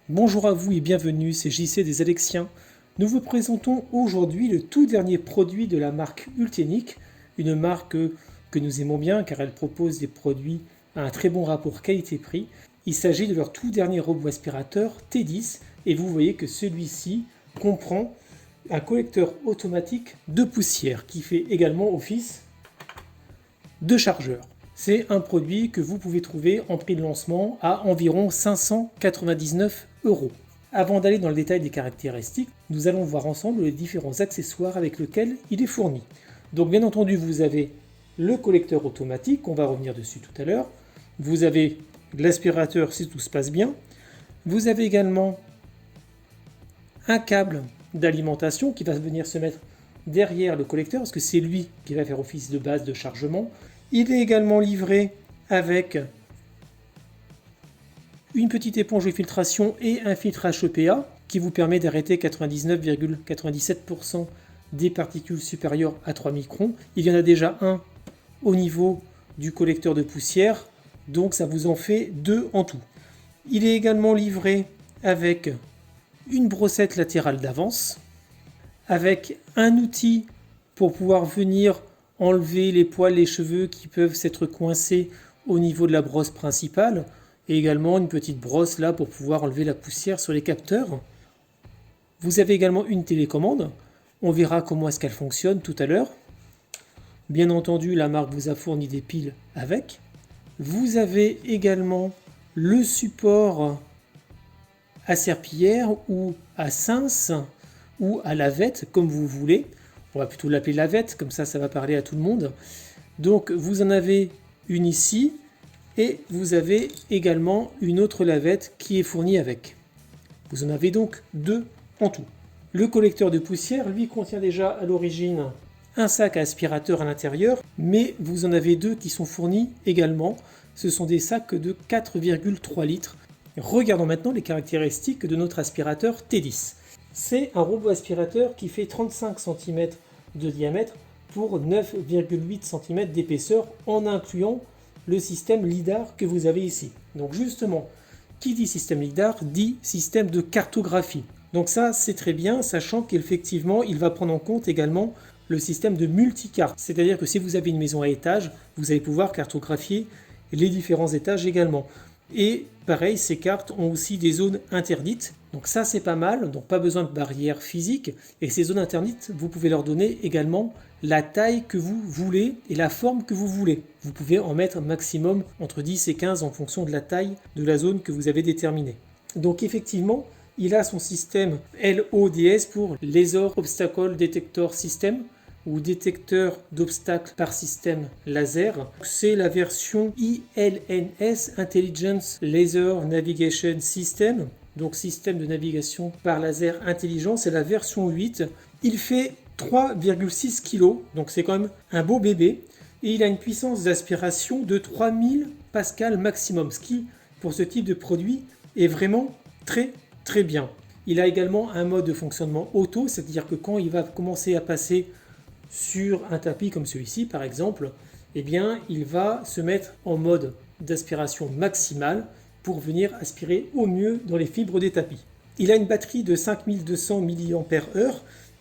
Bonjour à vous et bienvenue, c'est JC des Alexiens. Nous vous présentons aujourd'hui le tout dernier produit de la marque Ultenic, une marque que nous aimons bien car elle propose des produits à un très bon rapport qualité-prix. Il s'agit de leur tout dernier robot aspirateur T10 et vous voyez que celui-ci comprend un collecteur automatique de poussière qui fait également office de chargeur. C'est un produit que vous pouvez trouver en prix de lancement à environ 599 €. Avant d'aller dans le détail des caractéristiques, nous allons voir ensemble les différents accessoires avec lesquels il est fourni. Donc bien entendu, vous avez le collecteur automatique, on va revenir dessus tout à l'heure. Vous avez l'aspirateur si tout se passe bien. Vous avez également un câble d'alimentation qui va venir se mettre derrière le collecteur parce que c'est lui qui va faire office de base de chargement. Il est également livré avec une petite éponge de filtration et un filtrage EPA qui vous permet d'arrêter 99,97% des particules supérieures à 3 microns. Il y en a déjà un au niveau du collecteur de poussière, donc ça vous en fait deux en tout. Il est également livré avec une brossette latérale d'avance, avec un outil pour pouvoir venir enlever les poils, les cheveux qui peuvent s'être coincés au niveau de la brosse principale, et également une petite brosse là pour pouvoir enlever la poussière sur les capteurs. Vous avez également une télécommande, on verra comment est-ce qu'elle fonctionne tout à l'heure. Bien entendu, la marque vous a fourni des piles avec. Vous avez également le support à serpillière ou à cince ou à lavette, comme vous voulez. On va plutôt l'appeler lavette, comme ça va parler à tout le monde. Donc vous en avez une ici et vous avez également une autre lavette qui est fournie avec. Vous en avez donc deux en tout. Le collecteur de poussière, lui, contient déjà à l'origine un sac à aspirateur à l'intérieur, mais vous en avez deux qui sont fournis également. Ce sont des sacs de 4,3 litres. Regardons maintenant les caractéristiques de notre aspirateur T10. C'est un robot aspirateur qui fait 35 cm de diamètre pour 9,8 cm d'épaisseur en incluant le système LIDAR que vous avez ici. Donc justement, qui dit système LIDAR dit système de cartographie. Donc ça c'est très bien, sachant qu'effectivement il va prendre en compte également le système de multicarte. C'est-à-dire que si vous avez une maison à étage, vous allez pouvoir cartographier les différents étages également. Et pareil, ces cartes ont aussi des zones interdites. Donc ça c'est pas mal, donc pas besoin de barrières physiques. Et ces zones interdites, vous pouvez leur donner également la taille que vous voulez et la forme que vous voulez. Vous pouvez en mettre maximum entre 10 et 15 en fonction de la taille de la zone que vous avez déterminée. Donc effectivement, il a son système LODS pour Laser Obstacle Detector System ou détecteur d'obstacles par système laser. C'est la version ILNS, Intelligence Laser Navigation System, donc système de navigation par laser intelligent, c'est la version 8. Il fait 3,6 kg, donc c'est quand même un beau bébé, et il a une puissance d'aspiration de 3000 pascal maximum, ce qui, pour ce type de produit, est vraiment très bien. Il a également un mode de fonctionnement auto, c'est-à-dire que quand il va commencer à passer sur un tapis comme celui-ci par exemple, eh bien il va se mettre en mode d'aspiration maximale pour venir aspirer au mieux dans les fibres des tapis. Il a une batterie de 5200 mAh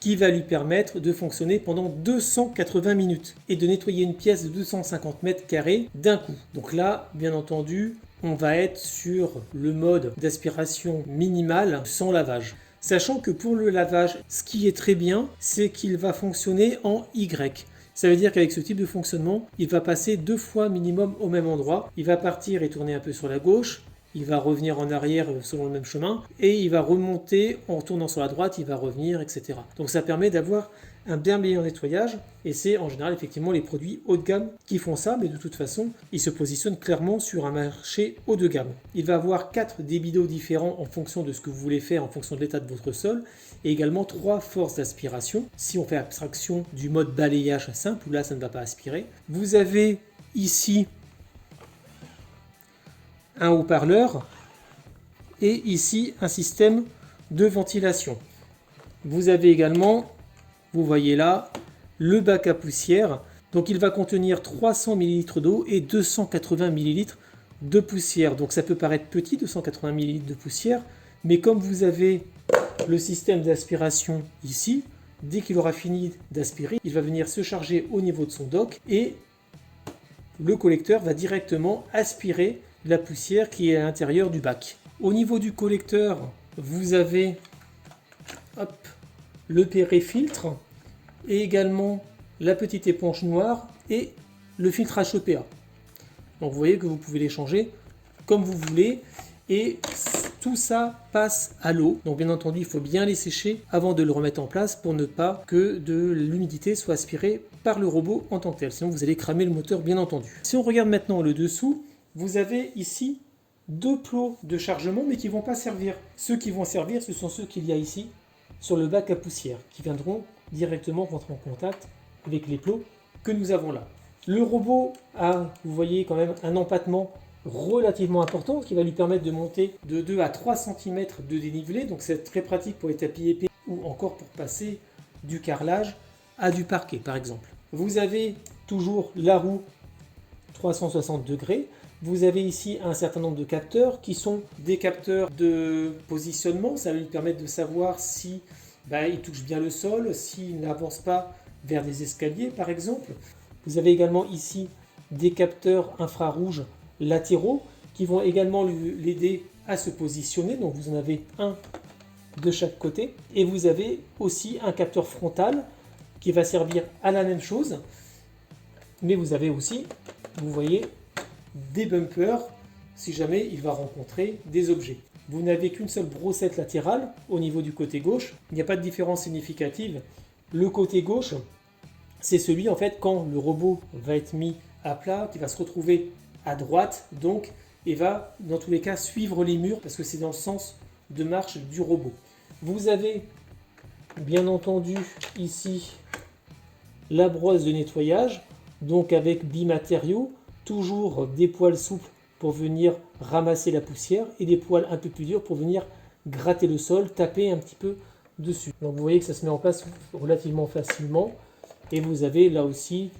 qui va lui permettre de fonctionner pendant 280 minutes et de nettoyer une pièce de 250 m² d'un coup. Donc là, bien entendu, on va être sur le mode d'aspiration minimale sans lavage. Sachant que pour le lavage, ce qui est très bien, c'est qu'il va fonctionner en Y. Ça veut dire qu'avec ce type de fonctionnement, il va passer 2 fois minimum au même endroit. Il va partir et tourner un peu sur la gauche, il va revenir en arrière selon le même chemin, et il va remonter en tournant sur la droite, il va revenir, etc. Donc ça permet d'avoir un bien meilleur nettoyage, et c'est en général effectivement les produits haut de gamme qui font ça, mais de toute façon, il se positionne clairement sur un marché haut de gamme. Il va avoir 4 débits d'eau différents en fonction de ce que vous voulez faire, en fonction de l'état de votre sol, et également 3 forces d'aspiration, si on fait abstraction du mode balayage simple, où là ça ne va pas aspirer. Vous avez ici un haut-parleur, et ici un système de ventilation. Vous avez également, vous voyez là, le bac à poussière. Donc il va contenir 300 ml d'eau et 280 ml de poussière. Donc ça peut paraître petit, 280 ml de poussière, Mais comme vous avez le système d'aspiration ici, dès qu'il aura fini d'aspirer, il va venir se charger au niveau de son dock et le collecteur va directement aspirer la poussière qui est à l'intérieur du bac. Au niveau du collecteur, vous avez le péré-filtre et également la petite éponge noire et le filtre HEPA. Donc vous voyez que vous pouvez les changer comme vous voulez et tout ça passe à l'eau. Donc bien entendu, il faut bien les sécher avant de le remettre en place pour ne pas que de l'humidité soit aspirée par le robot en tant que tel. Sinon vous allez cramer le moteur bien entendu. Si on regarde maintenant le dessous, vous avez ici deux plots de chargement mais qui ne vont pas servir. Ceux qui vont servir, ce sont ceux qu'il y a ici sur le bac à poussière qui viendront directement rentrer en contact avec les plots que nous avons là. Le robot a, vous voyez, quand même un empattement relativement important qui va lui permettre de monter de 2 à 3 cm de dénivelé. Donc c'est très pratique pour les tapis épais ou encore pour passer du carrelage à du parquet par exemple. Vous avez toujours la roue 360 degrés. Vous avez ici un certain nombre de capteurs qui sont des capteurs de positionnement. Ça va lui permettre de savoir si il touche bien le sol, s'il n'avance pas vers des escaliers par exemple. Vous avez également ici des capteurs infrarouges latéraux qui vont également l'aider à se positionner. Donc vous en avez un de chaque côté. Et vous avez aussi un capteur frontal qui va servir à la même chose. Mais vous avez aussi, vous voyez, des bumpers si jamais il va rencontrer des objets. Vous n'avez qu'une seule brossette latérale au niveau du côté gauche. Il n'y a pas de différence significative. Le côté gauche, c'est celui en fait quand le robot va être mis à plat, qui va se retrouver à droite donc et va dans tous les cas suivre les murs parce que c'est dans le sens de marche du robot. Vous avez bien entendu ici la brosse de nettoyage, donc avec bimatériaux, toujours des poils souples pour venir ramasser la poussière et des poils un peu plus durs pour venir gratter le sol, taper un petit peu dessus. Donc vous voyez que ça se met en place relativement facilement et vous avez là aussi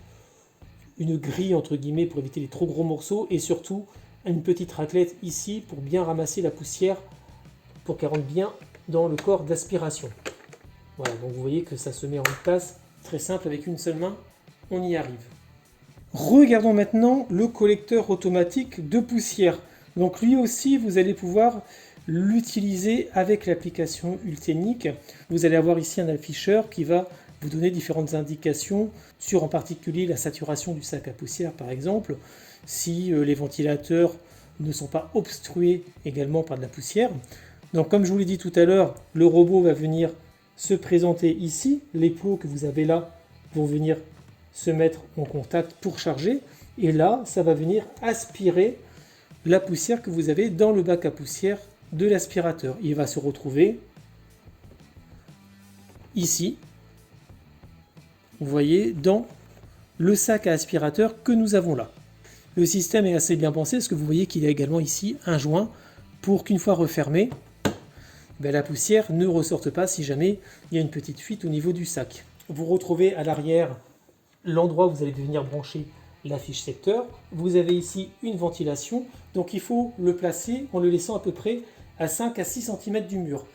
une grille entre guillemets pour éviter les trop gros morceaux et surtout une petite raclette ici pour bien ramasser la poussière pour qu'elle rentre bien dans le corps d'aspiration. Voilà, donc vous voyez que ça se met en place très simple avec une seule main, on y arrive. Regardons maintenant le collecteur automatique de poussière. Donc lui aussi, vous allez pouvoir l'utiliser avec l'application Ultenic. Vous allez avoir ici un afficheur qui va vous donner différentes indications sur en particulier la saturation du sac à poussière par exemple, si les ventilateurs ne sont pas obstrués également par de la poussière. Donc comme je vous l'ai dit tout à l'heure, le robot va venir se présenter ici, les plots que vous avez là vont venir se mettre en contact pour charger et là ça va venir aspirer la poussière que vous avez dans le bac à poussière de l'aspirateur. Il va se retrouver ici, vous voyez, dans le sac à aspirateur que nous avons là. Le système est assez bien pensé parce que vous voyez qu'il y a également ici un joint pour qu'une fois refermé, la poussière ne ressorte pas si jamais il y a une petite fuite au niveau du sac. Vous retrouvez à l'arrière l'endroit où vous allez venir brancher la fiche secteur. Vous avez ici une ventilation, donc il faut le placer en le laissant à peu près à 5 à 6 cm du mur.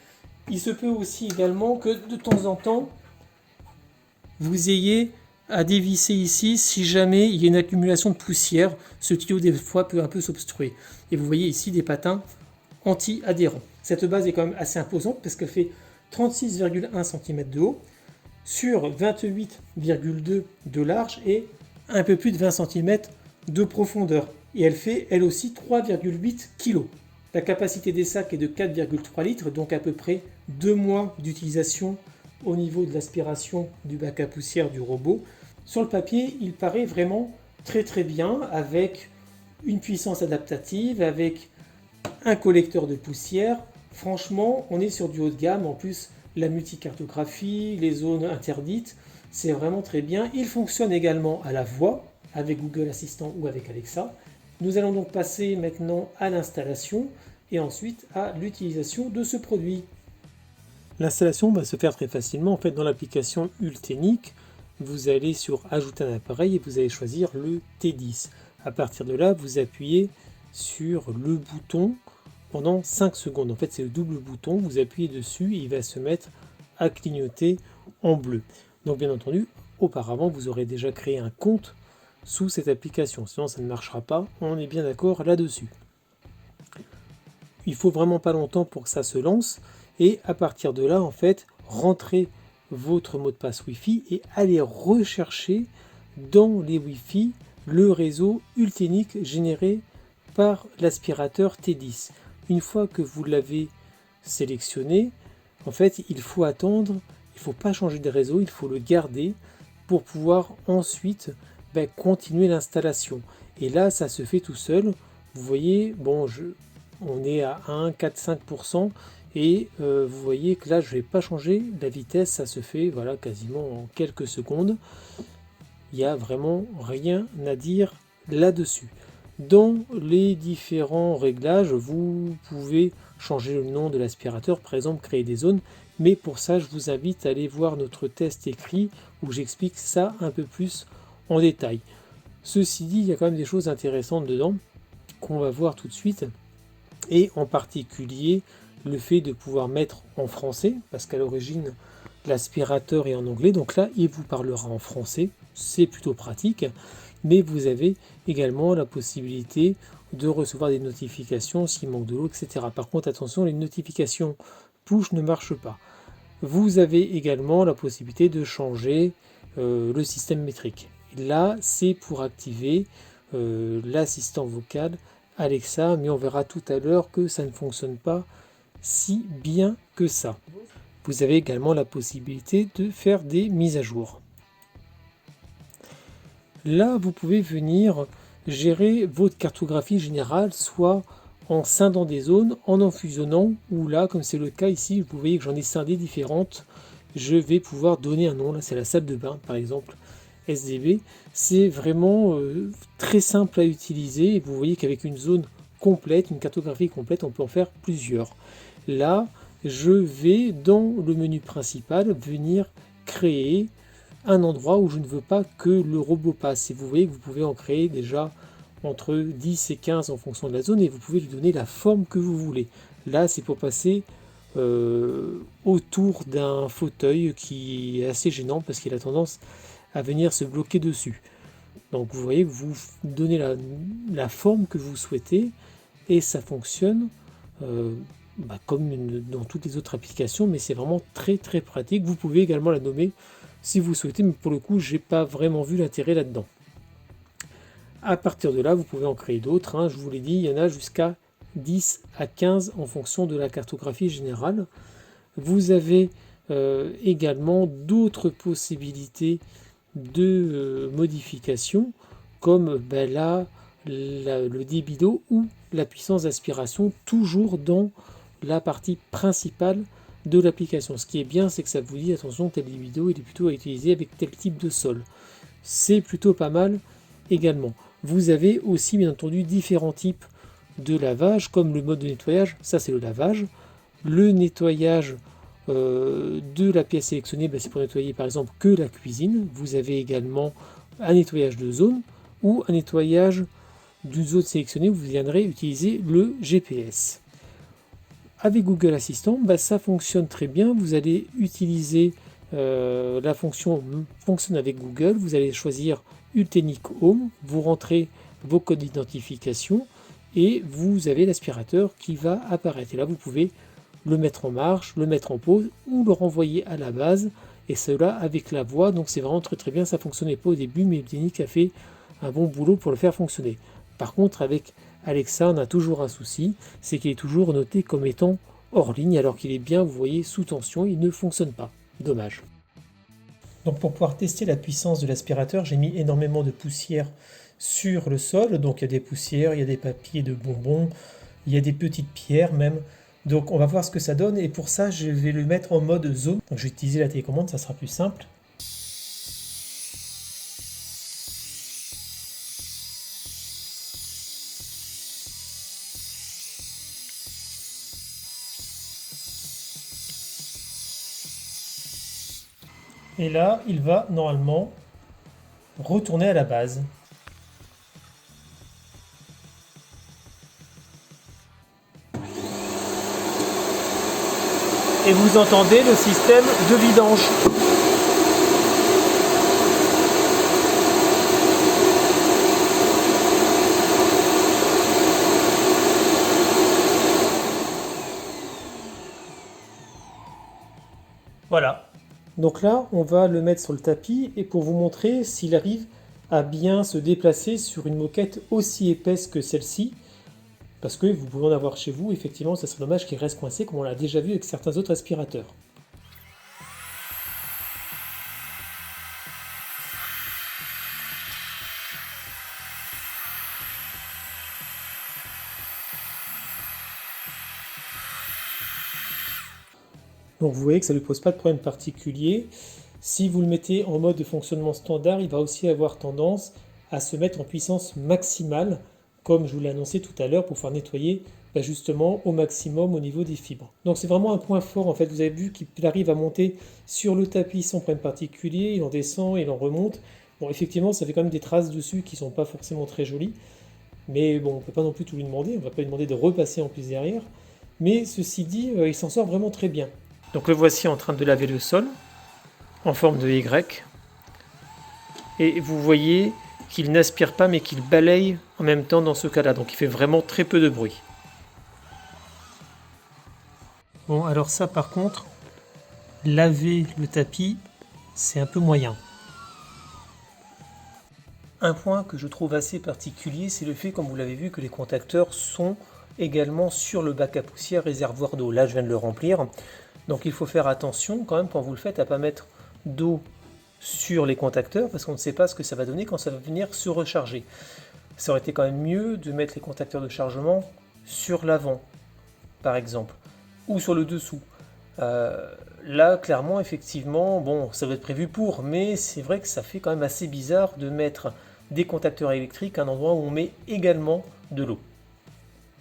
Il se peut aussi également que de temps en temps, vous ayez à dévisser ici si jamais il y a une accumulation de poussière. Ce tuyau des fois peut un peu s'obstruer. Et vous voyez ici des patins anti-adhérents. Cette base est quand même assez imposante parce qu'elle fait 36,1 cm de haut sur 28,2 de large et un peu plus de 20 cm de profondeur. Et elle fait elle aussi 3,8 kg. La capacité des sacs est de 4,3 litres, donc à peu près 2 mois d'utilisation au niveau de l'aspiration du bac à poussière du robot. Sur le papier, il paraît vraiment très bien avec une puissance adaptative, avec un collecteur de poussière. Franchement, on est sur du haut de gamme. En plus, la multicartographie, les zones interdites, c'est vraiment très bien. Il fonctionne également à la voix avec Google Assistant ou avec Alexa. Nous allons donc passer maintenant à l'installation et ensuite à l'utilisation de ce produit. L'installation va se faire très facilement. En fait, dans l'application Ultenic, vous allez sur Ajouter un appareil et vous allez choisir le T10. À partir de là, vous appuyez sur le bouton pendant 5 secondes. En fait, c'est le double bouton, vous appuyez dessus et il va se mettre à clignoter en bleu. Donc bien entendu, auparavant, vous aurez déjà créé un compte sous cette application, sinon ça ne marchera pas, on est bien d'accord là-dessus. Il faut vraiment pas longtemps pour que ça se lance, et à partir de là, en fait, rentrez votre mot de passe Wi-Fi et allez rechercher dans les Wi-Fi le réseau Ultenic généré par l'aspirateur T10. Une fois que vous l'avez sélectionné, en fait, il faut attendre, il ne faut pas changer de réseau, il faut le garder pour pouvoir ensuite continuer l'installation. Et là, ça se fait tout seul. Vous voyez, bon, on est à 1, 4, 5%. Et vous voyez que là, je ne vais pas changer la vitesse. Ça se fait voilà, quasiment en quelques secondes. Il n'y a vraiment rien à dire là-dessus. Dans les différents réglages, vous pouvez changer le nom de l'aspirateur, par exemple créer des zones. Mais pour ça, je vous invite à aller voir notre test écrit où j'explique ça un peu plus en détail. Ceci dit, il y a quand même des choses intéressantes dedans qu'on va voir tout de suite. Et en particulier, le fait de pouvoir mettre en français, parce qu'à l'origine, l'aspirateur est en anglais. Donc là, il vous parlera en français. C'est plutôt pratique. Mais vous avez également la possibilité de recevoir des notifications s'il manque de l'eau, etc. Par contre, attention, les notifications push ne marchent pas. Vous avez également la possibilité de changer le système métrique. Là, c'est pour activer l'assistant vocal Alexa, mais on verra tout à l'heure que ça ne fonctionne pas si bien que ça. Vous avez également la possibilité de faire des mises à jour. Là, vous pouvez venir gérer votre cartographie générale, soit en scindant des zones, en fusionnant, ou là, comme c'est le cas ici, vous voyez que j'en ai scindé différentes, je vais pouvoir donner un nom. Là, c'est la salle de bain, par exemple, SDB. C'est vraiment très simple à utiliser, et vous voyez qu'avec une zone complète, une cartographie complète, on peut en faire plusieurs. Là, je vais, dans le menu principal, venir créer un endroit où je ne veux pas que le robot passe. Et vous voyez que vous pouvez en créer déjà entre 10 et 15 en fonction de la zone, et vous pouvez lui donner la forme que vous voulez. Là, c'est pour passer autour d'un fauteuil qui est assez gênant parce qu'il a tendance à venir se bloquer dessus. Donc vous voyez que vous donnez la forme que vous souhaitez et ça fonctionne comme dans toutes les autres applications, mais c'est vraiment très très pratique. Vous pouvez également la nommer si vous souhaitez, mais pour le coup, j'ai pas vraiment vu l'intérêt là-dedans. À partir de là, vous pouvez en créer d'autres. Je vous l'ai dit, il y en a jusqu'à 10 à 15 en fonction de la cartographie générale. Vous avez également d'autres possibilités de modification, comme là, le débit d'eau ou la puissance d'aspiration, toujours dans la partie principale de l'application. Ce qui est bien, c'est que ça vous dit attention, tel débit d'eau il est plutôt à utiliser avec tel type de sol. C'est plutôt pas mal également. Vous avez aussi bien entendu différents types de lavage, comme le mode de nettoyage, ça c'est le lavage. Le nettoyage de la pièce sélectionnée, c'est pour nettoyer par exemple que la cuisine. Vous avez également un nettoyage de zone ou un nettoyage d'une zone sélectionnée où vous viendrez utiliser le GPS. Avec Google Assistant, ça fonctionne très bien. Vous allez utiliser la fonction fonctionne avec Google. Vous allez choisir Ultenic Home. Vous rentrez vos codes d'identification et vous avez l'aspirateur qui va apparaître. Et là, vous pouvez le mettre en marche, le mettre en pause ou le renvoyer à la base. Et cela avec la voix. Donc c'est vraiment très très bien. Ça ne fonctionnait pas au début, mais Ultenic a fait un bon boulot pour le faire fonctionner. Par contre, avec Alexa, on a toujours un souci, c'est qu'il est toujours noté comme étant hors ligne, alors qu'il est bien, vous voyez, sous tension, il ne fonctionne pas. Dommage. Donc pour pouvoir tester la puissance de l'aspirateur, j'ai mis énormément de poussière sur le sol. Donc il y a des poussières, il y a des papiers de bonbons, il y a des petites pierres même. Donc on va voir ce que ça donne, et pour ça, je vais le mettre en mode zone. Donc je vais utiliser la télécommande, ça sera plus simple. Et là, il va normalement retourner à la base. et vous entendez le système de vidange. Voilà. Donc là, on va le mettre sur le tapis et pour vous montrer s'il arrive à bien se déplacer sur une moquette aussi épaisse que celle-ci. Parce que vous pouvez en avoir chez vous, effectivement, ça serait dommage qu'il reste coincé comme on l'a déjà vu avec certains autres aspirateurs. Donc vous voyez que ça ne lui pose pas de problème particulier. Si vous le mettez en mode de fonctionnement standard, il va aussi avoir tendance à se mettre en puissance maximale, comme je vous l'ai annoncé tout à l'heure, pour faire nettoyer justement au maximum au niveau des fibres. Donc c'est vraiment un point fort en fait. Vous avez vu qu'il arrive à monter sur le tapis sans problème particulier, il en descend, il en remonte. Bon, effectivement, ça fait quand même des traces dessus qui ne sont pas forcément très jolies. Mais bon, on ne peut pas non plus tout lui demander, on ne va pas lui demander de repasser en plus derrière. Mais ceci dit, il s'en sort vraiment très bien. Donc le voici en train de laver le sol en forme de Y. Et vous voyez qu'il n'aspire pas mais qu'il balaye en même temps dans ce cas-là. Donc il fait vraiment très peu de bruit. Bon, alors ça par contre, laver le tapis, c'est un peu moyen. Un point que je trouve assez particulier, c'est le fait, comme vous l'avez vu, que les contacteurs sont également sur le bac à poussière réservoir d'eau. Là, je viens de le remplir. Donc il faut faire attention quand même quand vous le faites à ne pas mettre d'eau sur les contacteurs parce qu'on ne sait pas ce que ça va donner quand ça va venir se recharger. Ça aurait été quand même mieux de mettre les contacteurs de chargement sur l'avant, par exemple, ou sur le dessous. Là, clairement, effectivement, bon, ça doit être prévu pour, mais c'est vrai que ça fait quand même assez bizarre de mettre des contacteurs électriques à un endroit où on met également de l'eau.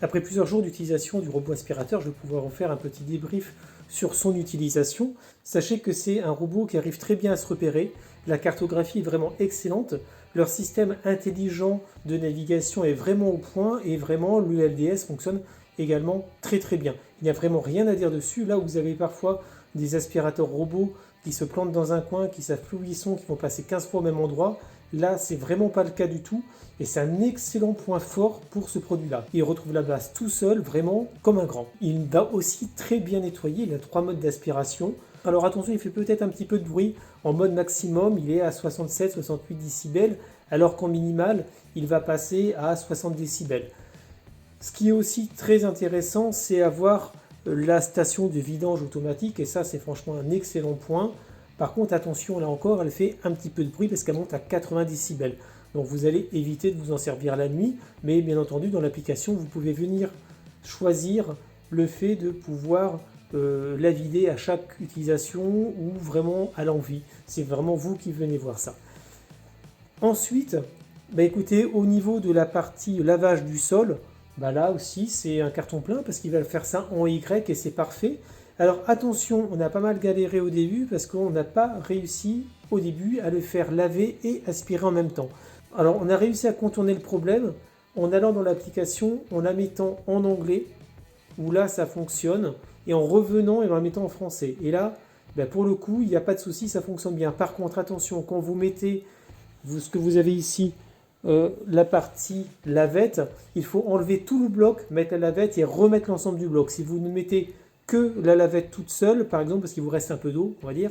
Après plusieurs jours d'utilisation du robot aspirateur, je vais pouvoir vous faire un petit débrief sur son utilisation. Sachez que c'est un robot qui arrive très bien à se repérer. La cartographie est vraiment excellente. Leur système intelligent de navigation est vraiment au point et vraiment l'ULDS fonctionne également très très bien. Il n'y a vraiment rien à dire dessus. Là où vous avez parfois des aspirateurs robots qui se plantent dans un coin, qui savent plus où ils sont, qui vont passer 15 fois au même endroit, là c'est vraiment pas le cas du tout. Et c'est un excellent point fort pour ce produit-là. Il retrouve la base tout seul, vraiment comme un grand. Il va aussi très bien nettoyer, il a 3 modes d'aspiration. Alors attention, il fait peut-être un petit peu de bruit. En mode maximum, il est à 67-68 décibels, alors qu'en minimal, il va passer à 60 décibels. Ce qui est aussi très intéressant, c'est avoir la station de vidange automatique, et ça c'est franchement un excellent point. Par contre, attention, là encore, elle fait un petit peu de bruit parce qu'elle monte à 80 décibels. Donc vous allez éviter de vous en servir la nuit, mais bien entendu dans l'application vous pouvez venir choisir le fait de pouvoir la vider à chaque utilisation ou vraiment à l'envie. C'est vraiment vous qui venez voir ça. Ensuite, écoutez, au niveau de la partie lavage du sol, là aussi c'est un carton plein parce qu'il va faire ça en Y et c'est parfait. Alors attention, on a pas mal galéré au début parce qu'on n'a pas réussi au début à le faire laver et aspirer en même temps. Alors on a réussi à contourner le problème en allant dans l'application, en la mettant en anglais, où là ça fonctionne, et en revenant et en la mettant en français. Et là, pour le coup, il n'y a pas de souci, ça fonctionne bien. Par contre, attention, quand vous mettez ce que vous avez ici, la partie lavette, il faut enlever tout le bloc, mettre la lavette et remettre l'ensemble du bloc. Si vous ne mettez que la lavette toute seule, par exemple, parce qu'il vous reste un peu d'eau, on va dire,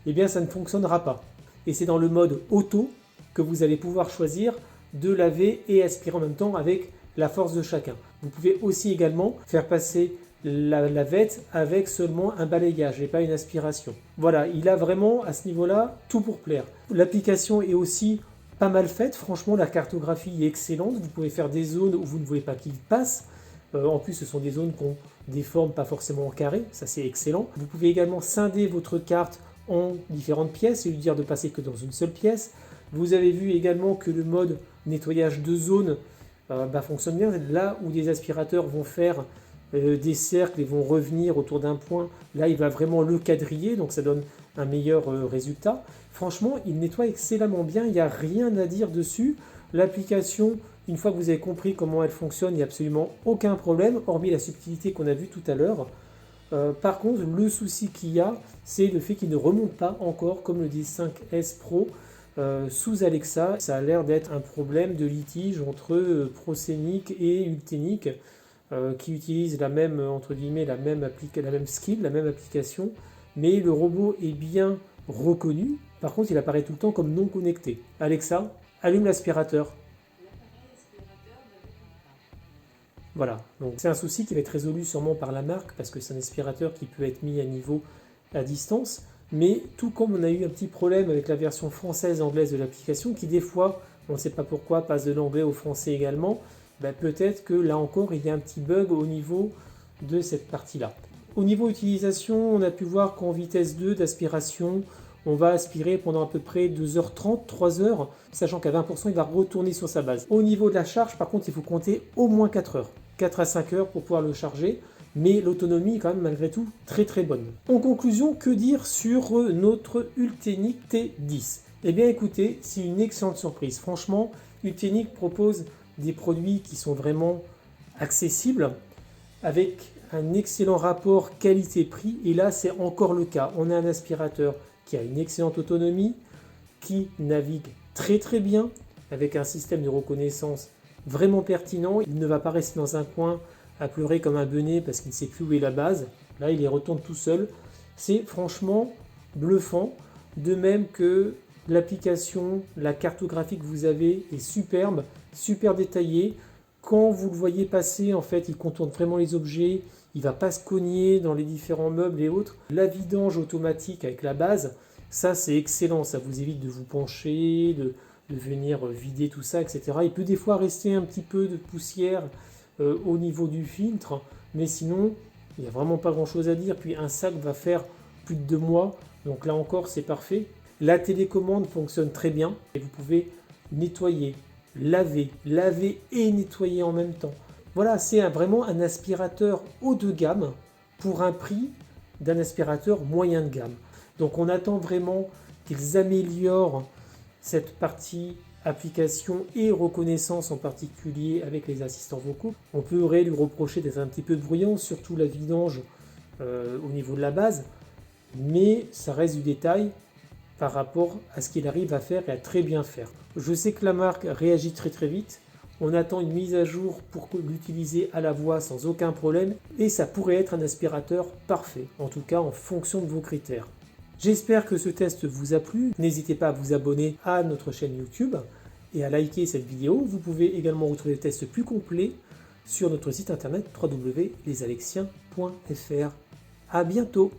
eh bien ça ne fonctionnera pas. Et c'est dans le mode auto que vous allez pouvoir choisir de laver et aspirer en même temps avec la force de chacun. Vous pouvez aussi également faire passer la lavette avec seulement un balayage et pas une aspiration. Voilà, il a vraiment à ce niveau-là tout pour plaire. L'application est aussi pas mal faite, franchement la cartographie est excellente, vous pouvez faire des zones où vous ne voulez pas qu'il passe. En plus ce sont des zones qui ont des formes pas forcément en carré, ça c'est excellent. Vous pouvez également scinder votre carte en différentes pièces et lui dire de passer que dans une seule pièce. Vous avez vu également que le mode nettoyage de zone fonctionne bien. Là où des aspirateurs vont faire des cercles et vont revenir autour d'un point, là il va vraiment le quadriller, donc ça donne un meilleur résultat. Franchement, il nettoie excellemment bien, il n'y a rien à dire dessus. L'application, une fois que vous avez compris comment elle fonctionne, il n'y a absolument aucun problème, hormis la subtilité qu'on a vue tout à l'heure. Par contre, le souci qu'il y a, c'est le fait qu'il ne remonte pas encore comme le D5S Pro sous Alexa. Ça a l'air d'être un problème de litige entre Proscenic et Ultenic qui utilisent la même, entre guillemets, la même skill, la même application, mais le robot est bien reconnu. Par contre, il apparaît tout le temps comme non connecté. Alexa, allume l'aspirateur. Voilà, donc c'est un souci qui va être résolu sûrement par la marque parce que c'est un aspirateur qui peut être mis à niveau à distance. Mais tout comme on a eu un petit problème avec la version française et anglaise de l'application qui des fois, on ne sait pas pourquoi, passe de l'anglais au français également, ben peut-être que là encore il y a un petit bug au niveau de cette partie-là. Au niveau utilisation, on a pu voir qu'en vitesse 2 d'aspiration, on va aspirer pendant à peu près 2h30, 3h, sachant qu'à 20% il va retourner sur sa base. Au niveau de la charge, par contre, il faut compter au moins 4 heures. 4 à 5 heures pour pouvoir le charger, mais l'autonomie est quand même malgré tout très très bonne. En conclusion, que dire sur notre Ultenic T10? Eh bien écoutez, c'est une excellente surprise. Franchement, Ultenic propose des produits qui sont vraiment accessibles, avec un excellent rapport qualité-prix, et là c'est encore le cas. On a un aspirateur qui a une excellente autonomie, qui navigue très très bien, avec un système de reconnaissance vraiment pertinent. Il ne va pas rester dans un coin à pleurer comme un benet parce qu'il ne sait plus où est la base. Là, il y retourne tout seul. C'est franchement bluffant. De même que l'application, la cartographie que vous avez est superbe, super détaillée. Quand vous le voyez passer, en fait, il contourne vraiment les objets. Il ne va pas se cogner dans les différents meubles et autres. La vidange automatique avec la base, ça c'est excellent. Ça vous évite de vous pencher, de venir vider tout ça, etc. Il peut des fois rester un petit peu de poussière au niveau du filtre, mais sinon, il n'y a vraiment pas grand chose à dire. Puis un sac va faire plus de 2 mois, donc là encore, c'est parfait. La télécommande fonctionne très bien et vous pouvez nettoyer, laver et nettoyer en même temps. Voilà, c'est vraiment un aspirateur haut de gamme pour un prix d'un aspirateur moyen de gamme. Donc on attend vraiment qu'ils améliorent cette partie application et reconnaissance en particulier avec les assistants vocaux. On pourrait lui reprocher d'être un petit peu bruyant, surtout la vidange au niveau de la base, mais ça reste du détail par rapport à ce qu'il arrive à faire et à très bien faire. Je sais que la marque réagit très très vite. On attend une mise à jour pour l'utiliser à la voix sans aucun problème et ça pourrait être un aspirateur parfait, en tout cas en fonction de vos critères. J'espère que ce test vous a plu. N'hésitez pas à vous abonner à notre chaîne YouTube et à liker cette vidéo. Vous pouvez également retrouver des tests plus complets sur notre site internet www.lesalexiens.fr. À bientôt.